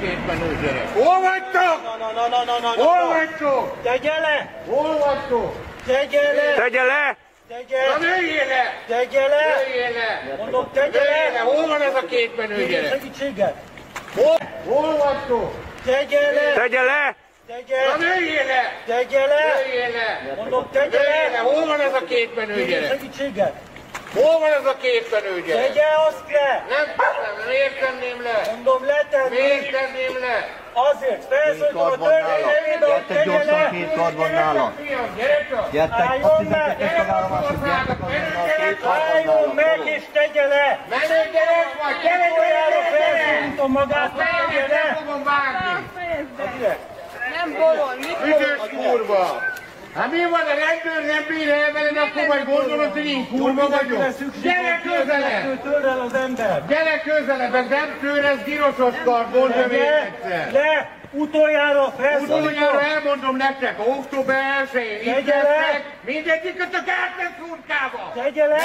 két menő gyerek? Hol vagytok? Hol vagytok? Tegye le! Hol vagytok? Tegye le! Tegye le! Na nőjél le! Tegye le! Nőjél le! Mondom, tegye le! Hol van ez a két menő Kérjél gyerek? segítséget! Hol vagytok? Tegye le! Tegye le! Na nőjél le! Tegye le! Nőjél le! Mondom, tegye le! Hol van ez a két menő Kérjél gyerek? segítséget! Hol van ez a két menő gyerek? Tegye azt le! Nem teszem, miért tenném le? Mondom, letenni! Miért tenném le? Azért felszólítom a törvény nevében, hogy tegye le! Két kard van nála. Fiam, gyere csak! Gyertek, a Álljon 12-es tagállomások, gyertek azonnal, két kard van Álljon nála. meg és tegye le! Menő gyerek vagy! Gyere, Utoljára gyere, gyere! felszólítom magát, hogy tegye Nem le! fogom vágni! Nem bolond, mit Üdös kurva! Hát mi van, a rendőr nem bír el veled, akkor majd gondolod, hogy én kurva vagyok? Gyere közelebb! Törrel az ember! Gyere közelebb, ez nem tőr, ez gyilkosos kard, mondja még egyszer! Le! Utoljára felszólítom! Utoljára elmondom nektek, október 1-én itt Tegye le! lesznek, mindegyikötök átment furkába! Tegye le!